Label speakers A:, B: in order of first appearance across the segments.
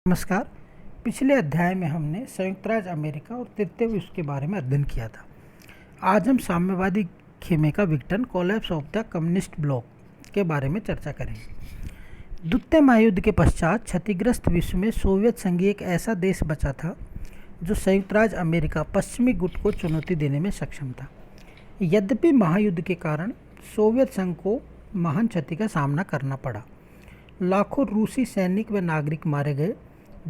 A: नमस्कार। पिछले अध्याय में हमने संयुक्त राज्य अमेरिका और तृतीय विश्व के बारे में अध्ययन किया था। आज हम साम्यवादी खेमे का विघटन collapse of the communist bloc के बारे में चर्चा करेंगे। द्वितीय महायुद्ध के पश्चात क्षतिग्रस्त विश्व में सोवियत संघ एक ऐसा देश बचा था जो संयुक्त राज्य अमेरिका पश्चिमी गुट को चुनौती देने में सक्षम था। यद्यपि महायुद्ध के कारण सोवियत संघ को महान क्षति का सामना करना पड़ा। लाखों रूसी सैनिक व नागरिक मारे गए,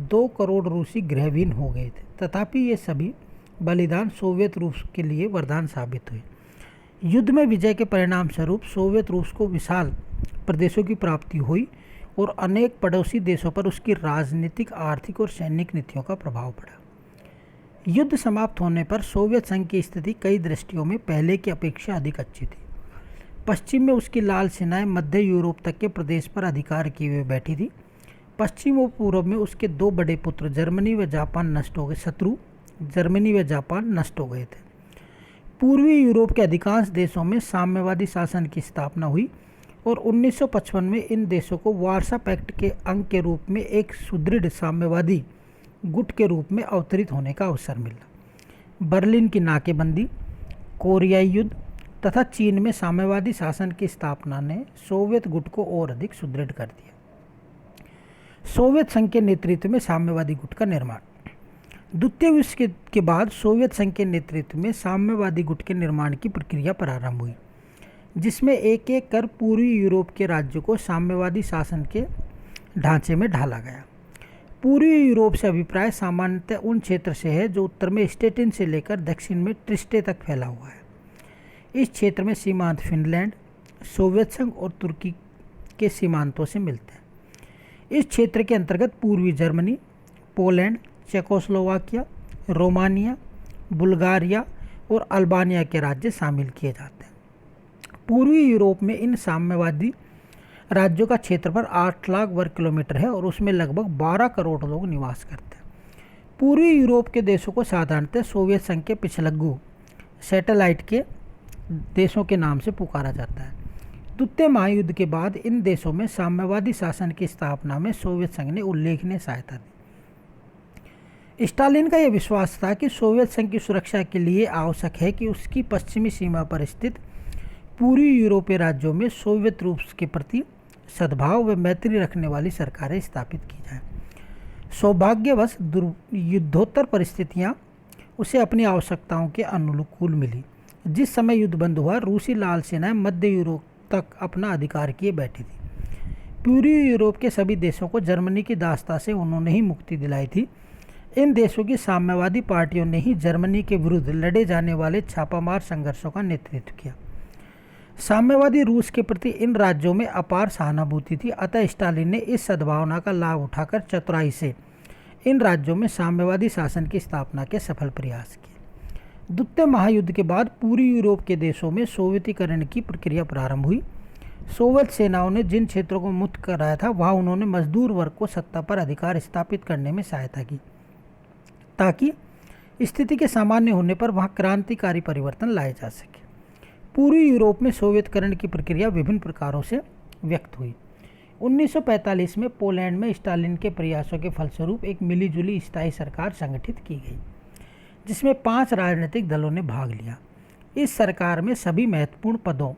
A: 2 करोड़ रूसी गृहहीन हो गए थे। तथापि ये सभी बलिदान सोवियत रूस के लिए वरदान साबित हुए। युद्ध में विजय के परिणाम स्वरूप सोवियत रूस को विशाल प्रदेशों की प्राप्ति हुई और अनेक पड़ोसी देशों पर उसकी राजनीतिक, आर्थिक और सैनिक नीतियों का प्रभाव पड़ा। युद्ध समाप्त होने पर सोवियत संघ की स्थिति कई दृष्टियों में पहले की अपेक्षा अधिक अच्छी थी। पश्चिम में उसकी लाल सेनाएं मध्य यूरोप तक के प्रदेश पर अधिकार किए हुए बैठी थी। पश्चिम और पूर्व में उसके 2 बड़े पुत्र जर्मनी व जापान नष्ट हो गए। शत्रु जर्मनी व जापान नष्ट हो गए थे। पूर्वी यूरोप के अधिकांश देशों में साम्यवादी शासन की स्थापना हुई और 1955 में इन देशों को वार्सा पैक्ट के अंग के रूप में एक सुदृढ़ साम्यवादी गुट के रूप में अवतरित होने का अवसर मिला। बर्लिन की नाकेबंदी, कोरियाई युद्ध तथा चीन में साम्यवादी शासन की स्थापना ने सोवियत गुट को और अधिक सुदृढ़ कर दिया। सोवियत संघ के नेतृत्व में साम्यवादी गुट का निर्माण। द्वितीय विश्व के बाद सोवियत संघ के नेतृत्व में साम्यवादी गुट के निर्माण की प्रक्रिया प्रारंभ हुई, जिसमें एक एक कर पूर्वी यूरोप के राज्यों को साम्यवादी शासन के ढांचे में ढाला गया। पूर्वी यूरोप से अभिप्राय सामान्यतः उन क्षेत्र से है जो उत्तर में स्टेटिन से लेकर दक्षिण में ट्रिस्टे तक फैला हुआ है। इस क्षेत्र में सीमांत फिनलैंड, सोवियत संघ और तुर्की के सीमांतों से मिलते हैं। इस क्षेत्र के अंतर्गत पूर्वी Germany, Poland, Czechoslovakia, Romania, Bulgaria और अल्बानिया के राज्य शामिल किए जाते हैं। पूर्वी यूरोप में इन साम्यवादी राज्यों का क्षेत्रफल 8 लाख वर्ग किलोमीटर है और उसमें लगभग 12 करोड़ लोग निवास करते हैं। पूर्वी यूरोप के देशों को साधारणतः सोवियत संघ के पिछलग्गू सैटेलाइट के देशों के नाम से पुकारा जाता है। द्वितीय महायुद्ध के बाद इन देशों में साम्यवादी शासन की स्थापना में सोवियत संघ ने उल्लेखनीय सहायता दी। स्टालिन का यह विश्वास था कि सोवियत संघ की सुरक्षा के लिए आवश्यक है कि उसकी पश्चिमी सीमा पर स्थित पूर्वी यूरोपीय राज्यों में सोवियत रूस के प्रति सद्भाव व मैत्री रखने वाली सरकारें स्थापित की जाएं। सौभाग्यवश युद्धोत्तर परिस्थितियां उसे अपनी आवश्यकताओं के अनुकूल मिली। जिस समय युद्ध बंद हुआ, रूसी लाल सेनाएं मध्य यूरोप तक अपना अधिकार किए बैठी थी। पूर्वी यूरोप के सभी देशों को जर्मनी की दासता से उन्होंने ही मुक्ति दिलाई थी। इन देशों की साम्यवादी पार्टियों ने ही जर्मनी के विरुद्ध लड़े जाने वाले छापामार संघर्षों का नेतृत्व किया। साम्यवादी रूस के प्रति इन राज्यों में अपार सहानुभूति थी, अतः स्टालिन ने इस सद्भावना का लाभ उठाकर चतुराई से इन राज्यों में साम्यवादी शासन की स्थापना के सफल प्रयास किए। द्वितीय महायुद्ध के बाद पूर्वी यूरोप के देशों में सोवियतीकरण की प्रक्रिया प्रारंभ हुई। सोवियत सेनाओं ने जिन क्षेत्रों को मुक्त कराया था, वहाँ उन्होंने मजदूर वर्ग को सत्ता पर अधिकार स्थापित करने में सहायता की, ताकि स्थिति के सामान्य होने पर वहाँ क्रांतिकारी परिवर्तन लाए जा सके। पूर्वी यूरोप में सोवियतकरण की प्रक्रिया विभिन्न प्रकारों से व्यक्त हुई। 1945 में पोलैंड में स्टालिन के प्रयासों के फलस्वरूप एक मिलीजुली स्थायी सरकार संगठित की गई, जिसमें 5 राजनीतिक दलों ने भाग लिया। इस सरकार में सभी महत्वपूर्ण पदों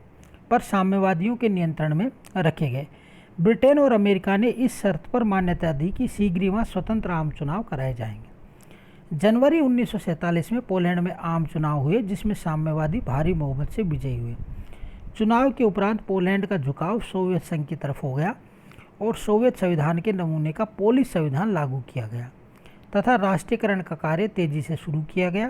A: पर साम्यवादियों के नियंत्रण में रखे गए। ब्रिटेन और अमेरिका ने इस शर्त पर मान्यता दी कि शीघ्र ही वहाँ स्वतंत्र आम चुनाव कराए जाएंगे। जनवरी 1947 में पोलैंड में आम चुनाव हुए, जिसमें साम्यवादी भारी बहुमत से विजयी हुए। चुनाव के उपरांत पोलैंड का झुकाव सोवियत संघ की तरफ हो गया और सोवियत संविधान के नमूने का पोलिश संविधान लागू किया गया तथा राष्ट्रीयकरण का कार्य तेजी से शुरू किया गया।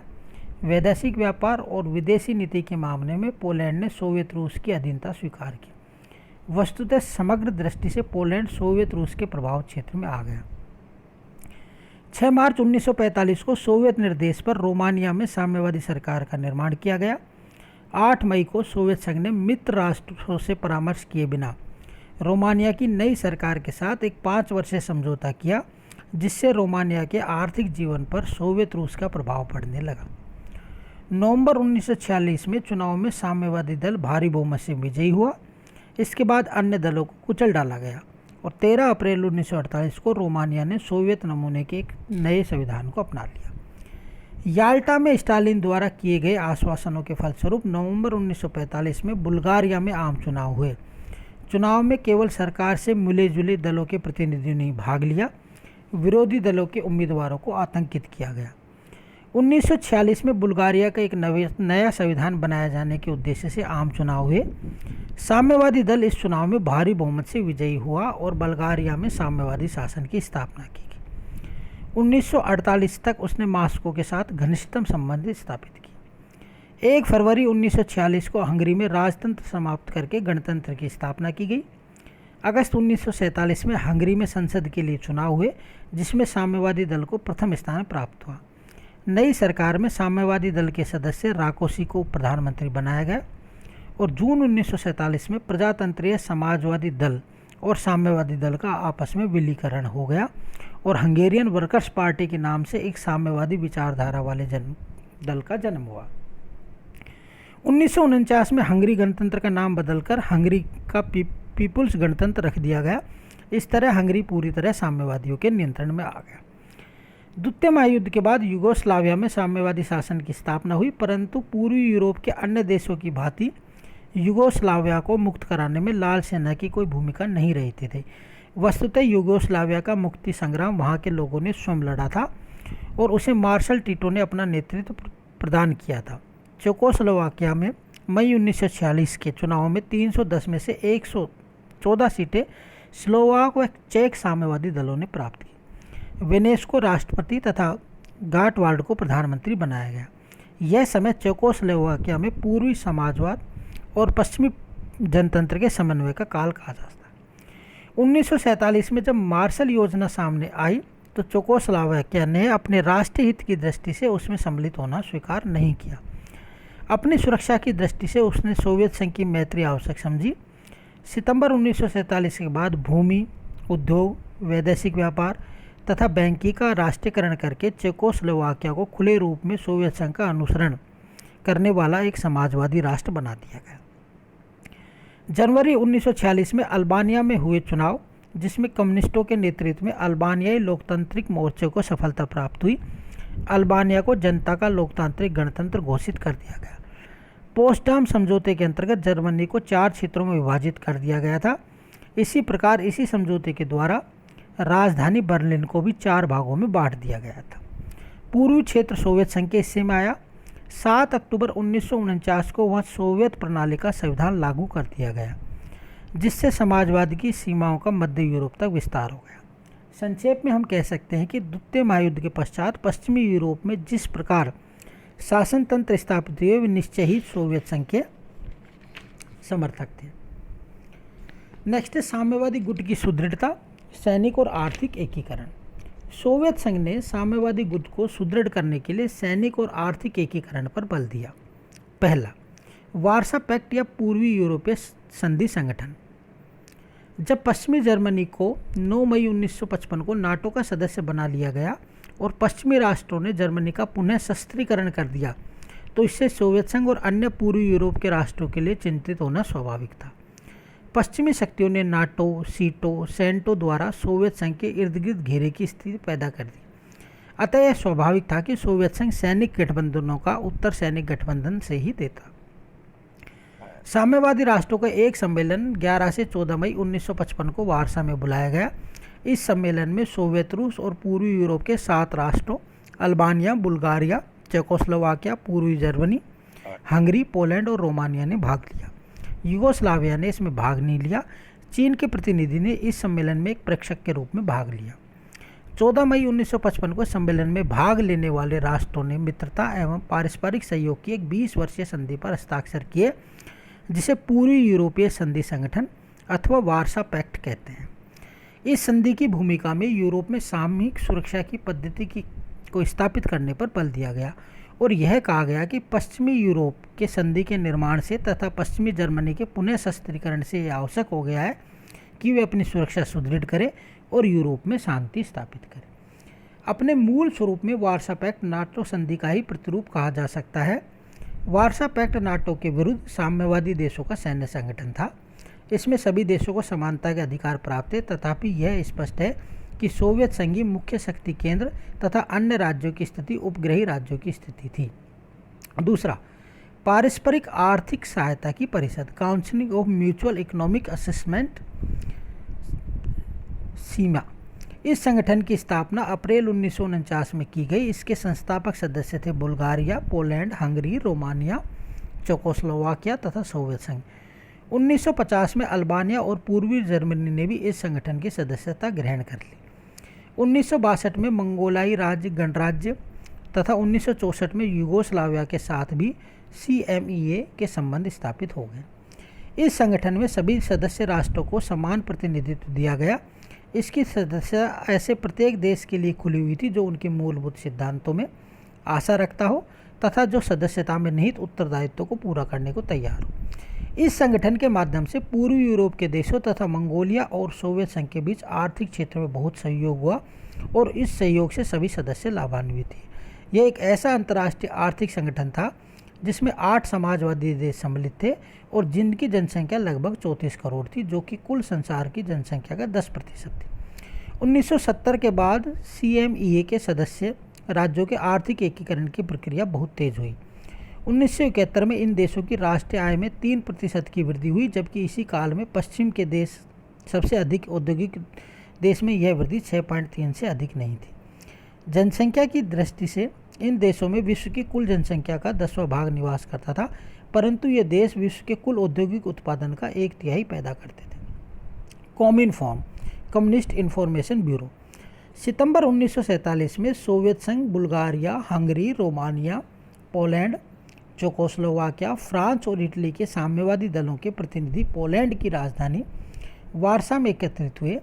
A: वैदेशिक व्यापार और विदेशी नीति के मामले में पोलैंड ने सोवियत रूस की अधीनता स्वीकार की। वस्तुतः समग्र दृष्टि से पोलैंड सोवियत रूस के प्रभाव क्षेत्र में आ गया। 6 मार्च 1945 को सोवियत निर्देश पर रोमानिया में साम्यवादी सरकार का निर्माण किया गया। 8 मई को सोवियत संघ ने मित्र राष्ट्रों से परामर्श किए बिना रोमानिया की नई सरकार के साथ एक 5 वर्षीय समझौता किया, जिससे रोमानिया के आर्थिक जीवन पर सोवियत रूस का प्रभाव पड़ने लगा। नवंबर 1946 में चुनाव में साम्यवादी दल भारी बहुमत से विजयी हुआ। इसके बाद अन्य दलों को कुचल डाला गया और 13 अप्रैल 1948 को रोमानिया ने सोवियत नमूने के एक नए संविधान को अपना लिया। याल्टा में स्टालिन द्वारा किए गए आश्वासनों के फलस्वरूप नवंबर 1945 में बुल्गारिया में आम चुनाव हुए। चुनाव में केवल सरकार से मिले जुले दलों के प्रतिनिधियों ने भाग लिया। विरोधी दलों के उम्मीदवारों को आतंकित किया गया। 1946 में बुल्गारिया का एक नया संविधान बनाए जाने के उद्देश्य से आम चुनाव हुए। साम्यवादी दल इस चुनाव में भारी बहुमत से विजयी हुआ और बुल्गारिया में साम्यवादी शासन की स्थापना की गई। 1948 तक उसने मॉस्को के साथ घनिष्ठतम संबंध स्थापित किए। 1 फरवरी 1946 को हंगरी में राजतंत्र समाप्त करके गणतंत्र की स्थापना की गई। अगस्त 1947 में हंगरी में संसद के लिए चुनाव हुए, जिसमें साम्यवादी दल को प्रथम स्थान प्राप्त हुआ। नई सरकार में साम्यवादी दल के सदस्य राकोसी को प्रधानमंत्री बनाया गया और जून 1947 में प्रजातंत्रीय समाजवादी दल और साम्यवादी दल का आपस में विलीकरण हो गया और हंगेरियन वर्कर्स पार्टी के नाम से एक साम्यवादी विचारधारा वाले दल का जन्म हुआ। 1949 में हंगरी गणतंत्र का नाम बदलकर हंगरी का पीपुल्स गणतंत्र रख दिया गया। इस तरह हंगरी पूरी तरह साम्यवादियों के नियंत्रण में आ गया। द्वितीय महायुद्ध के बाद यूगोस्लाविया में साम्यवादी शासन की स्थापना हुई, परंतु पूर्वी यूरोप के अन्य देशों की भांति यूगोस्लाविया को मुक्त कराने में लाल सेना की कोई भूमिका नहीं रहती थी। वस्तुतः यूगोस्लाविया का मुक्ति संग्राम वहाँ के लोगों ने स्वयं लड़ा था और उसे मार्शल टीटो ने अपना नेतृत्व प्रदान किया था। चेकोस्लोवाकिया में मई 1946 के चुनाव में 310 में से 114 सीटें स्लोवाक व चेक साम्यवादी दलों ने प्राप्त की। वेनेस को राष्ट्रपति तथा गाटवाल्ड को प्रधानमंत्री बनाया गया। यह समय चेकोस्लोवाकिया में पूर्वी समाजवाद और पश्चिमी जनतंत्र के समन्वय का काल कहा जाता है। 1947 में जब मार्शल योजना सामने आई तो चेकोस्लोवाकिया ने अपने राष्ट्रीय हित की दृष्टि से उसमें सम्मिलित होना स्वीकार नहीं किया। अपनी सुरक्षा की दृष्टि से उसने सोवियत संघ की मैत्री आवश्यक समझी। सितंबर 1947 के बाद भूमि, उद्योग, वैदेशिक व्यापार तथा बैंकिंग का राष्ट्रीयकरण करके चेकोस्लोवाकिया को खुले रूप में सोवियत संघ का अनुसरण करने वाला एक समाजवादी राष्ट्र बना दिया गया। जनवरी 1946 में अल्बानिया में हुए चुनाव, जिसमें कम्युनिस्टों के नेतृत्व में अल्बानियाई लोकतांत्रिक मोर्चे को सफलता प्राप्त हुई। अल्बानिया को जनता का लोकतांत्रिक गणतंत्र घोषित कर दिया गया। पोस्टडाम समझौते के अंतर्गत जर्मनी को 4 क्षेत्रों में विभाजित कर दिया गया था। इसी प्रकार इसी समझौते के द्वारा राजधानी बर्लिन को भी 4 भागों में बांट दिया गया था। पूर्वी क्षेत्र सोवियत संघ के हिस्से में आया। 7 अक्टूबर 1949 को वह सोवियत प्रणाली का संविधान लागू कर दिया गया, जिससे समाजवाद की सीमाओं का मध्य यूरोप तक विस्तार हो गया। संक्षेप में हम कह सकते हैं कि द्वितीय महायुद्ध के पश्चात पश्चिमी यूरोप में जिस प्रकार शासन तंत्र स्थापित हुए वे निश्चय ही सोवियत संघ के समर्थक थे। नेक्स्ट है साम्यवादी गुट की सुदृढ़ता, सैनिक और आर्थिक एकीकरण। सोवियत संघ ने साम्यवादी गुट को सुदृढ़ करने के लिए सैनिक और आर्थिक एकीकरण पर बल दिया। पहला, वार्सा पैक्ट या पूर्वी यूरोपीय संधि संगठन। जब पश्चिमी जर्मनी को 9 मई 1955 को नाटो का सदस्य बना लिया गया और पश्चिमी राष्ट्रों ने जर्मनी का पुनः शस्त्रीकरण कर दिया, तो इससे सोवियत संघ और अन्य पूर्वी यूरोप के राष्ट्रों के लिए चिंतित होना स्वाभाविक था। पश्चिमी शक्तियों ने नाटो, सीटो, सेंटो द्वारा सोवियत संघ के इर्द गिर्द घेरे की स्थिति पैदा कर दी। अतः यह स्वाभाविक था कि सोवियत संघ सैनिक गठबंधनों का उत्तर सैनिक गठबंधन से ही देता। साम्यवादी राष्ट्रों का एक सम्मेलन 11 से 14 मई 1955 को वार्सा में बुलाया गया। इस सम्मेलन में सोवियत रूस और पूर्वी यूरोप के 7 राष्ट्रों अल्बानिया, बुल्गारिया, चेकोस्लोवाकिया, पूर्वी जर्मनी, हंगरी, पोलैंड और रोमानिया ने भाग लिया। यूगोस्लाविया ने इसमें भाग नहीं लिया। चीन के प्रतिनिधि ने इस सम्मेलन में एक प्रेक्षक के रूप में भाग लिया। 14 मई 1955 को सम्मेलन में भाग लेने वाले राष्ट्रों ने मित्रता एवं पारस्परिक सहयोग की एक 20 वर्षीय संधि पर हस्ताक्षर किए, जिसे पूर्वी यूरोपीय संधि संगठन अथवा वार्सा पैक्ट कहते हैं। इस संधि की भूमिका में यूरोप में सामूहिक सुरक्षा की पद्धति को स्थापित करने पर बल दिया गया और यह कहा गया कि पश्चिमी यूरोप के संधि के निर्माण से तथा पश्चिमी जर्मनी के पुनः शस्त्रीकरण से यह आवश्यक हो गया है कि वे अपनी सुरक्षा सुदृढ़ करें और यूरोप में शांति स्थापित करें। अपने मूल स्वरूप में वार्सा पैक्ट नाटो संधि का ही प्रतिरूप कहा जा सकता है। वार्सा पैक्ट नाटो के विरुद्ध साम्यवादी देशों का सैन्य संगठन था। इसमें सभी देशों को समानता के अधिकार प्राप्त थे, तथापि यह स्पष्ट है कि सोवियत संघ ही मुख्य शक्ति केंद्र तथा अन्य राज्यों की स्थिति उपग्रही राज्यों की स्थिति थी। दूसरा, पारस्परिक आर्थिक सहायता की परिषद, council of mutual economic assessment, सीमा। इस संगठन की स्थापना अप्रैल 1949 में की गई। इसके संस्थापक सदस्य थे Bulgaria, Poland, Hungary, Romania, Czechoslovakia तथा सोवियत संघ। 1950 में अल्बानिया और पूर्वी जर्मनी ने भी इस संगठन की सदस्यता ग्रहण कर ली। 1962 में मंगोलाई राज्य गणराज्य तथा 1964 में यूगोस्लाविया के साथ भी CMEA के संबंध स्थापित हो गए। इस संगठन में सभी सदस्य राष्ट्रों को समान प्रतिनिधित्व दिया गया। इसकी सदस्यता ऐसे प्रत्येक देश के लिए खुली हुई थी जो उनके मूलभूत सिद्धांतों में आशा रखता हो तथा जो सदस्यता में निहित उत्तरदायित्व को पूरा करने को तैयार हो। इस संगठन के माध्यम से पूर्वी यूरोप के देशों तथा मंगोलिया और सोवियत संघ के बीच आर्थिक क्षेत्र में बहुत सहयोग हुआ और इस सहयोग से सभी सदस्य लाभान्वित थे। यह एक ऐसा अंतर्राष्ट्रीय आर्थिक संगठन था जिसमें 8 समाजवादी देश सम्मिलित थे और जिनकी जनसंख्या लगभग 34 करोड़ थी, जो कि कुल संसार की जनसंख्या का 10% थी। 1970 के बाद CMEA के सदस्य राज्यों के आर्थिक एकीकरण की प्रक्रिया बहुत तेज हुई। 1971 में इन देशों की राष्ट्रीय आय में 3% की वृद्धि हुई, जबकि इसी काल में पश्चिम के देश सबसे अधिक औद्योगिक देश में यह वृद्धि 6.3 से अधिक नहीं थी। जनसंख्या की दृष्टि से इन देशों में विश्व की कुल जनसंख्या का 10वां भाग निवास करता था, परंतु ये देश विश्व के कुल औद्योगिक उत्पादन का 1/3 पैदा करते थे। कॉमिनफॉर्म, कम्युनिस्ट इन्फॉर्मेशन ब्यूरो। सितंबर 1947 में सोवियत संघ, Bulgaria, Hungary, Romania, Poland, Czechoslovakia, France और इटली के साम्यवादी दलों के प्रतिनिधि पोलैंड की राजधानी वारसा में एकत्रित हुए,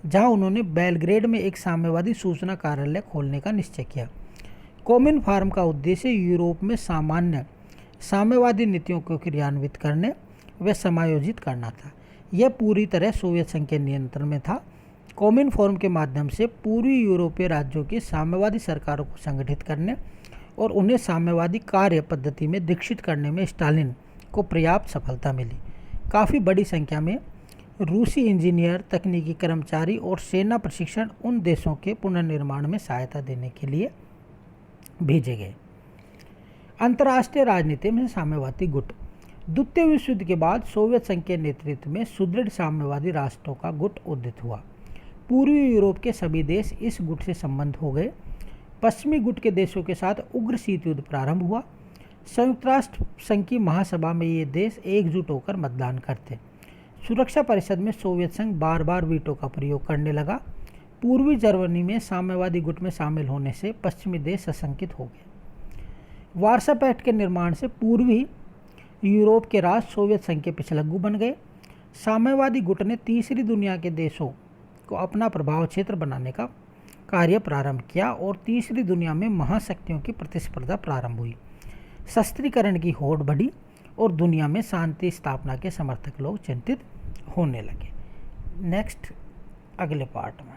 A: जहां उन्होंने बेलग्रेड में एक साम्यवादी सूचना कार्यालय खोलने का निश्चय किया। कॉमिनफॉर्म का उद्देश्य यूरोप में साम्यवादी नीतियों को क्रियान्वित करने व समायोजित करना था। यह पूरी तरह सोवियत संघ के नियंत्रण में था। कॉमिनफॉर्म के माध्यम से पूर्वी यूरोपीय राज्यों की साम्यवादी सरकारों को संगठित करने और उन्हें साम्यवादी कार्य पद्धति में दीक्षित करने में स्टालिन को पर्याप्त सफलता मिली। काफ़ी बड़ी संख्या में रूसी इंजीनियर, तकनीकी कर्मचारी और सेना प्रशिक्षण उन देशों के पुनर्निर्माण में सहायता देने के लिए भेजे गए। अंतर्राष्ट्रीय राजनीति में साम्यवादी गुट। द्वितीय विश्व युद्ध के बाद सोवियत संघ के नेतृत्व में सुदृढ़ साम्यवादी राष्ट्रों का गुट उदित हुआ। पूर्वी यूरोप के सभी देश इस गुट से संबद्ध हो गए। पश्चिमी गुट के देशों के साथ उग्र शीत युद्ध प्रारंभ हुआ। संयुक्त राष्ट्र संघ की महासभा में ये देश एकजुट होकर मतदान करते। सुरक्षा परिषद में सोवियत संघ बार बार वीटो का प्रयोग करने लगा। पूर्वी जर्मनी में साम्यवादी गुट में शामिल होने से पश्चिमी देश सशंकित हो गए। वार्सा पैक्ट के निर्माण से पूर्वी यूरोप के राष्ट्र सोवियत संघ के पिछलग्गू बन गए। साम्यवादी गुट ने तीसरी दुनिया के देशों को अपना प्रभाव क्षेत्र बनाने का कार्य प्रारंभ किया और तीसरी दुनिया में महाशक्तियों की प्रतिस्पर्धा प्रारंभ हुई। शस्त्रीकरण की होड़ बढ़ी और दुनिया में शांति स्थापना के समर्थक लोग चिंतित होने लगे। नेक्स्ट अगले पार्ट में।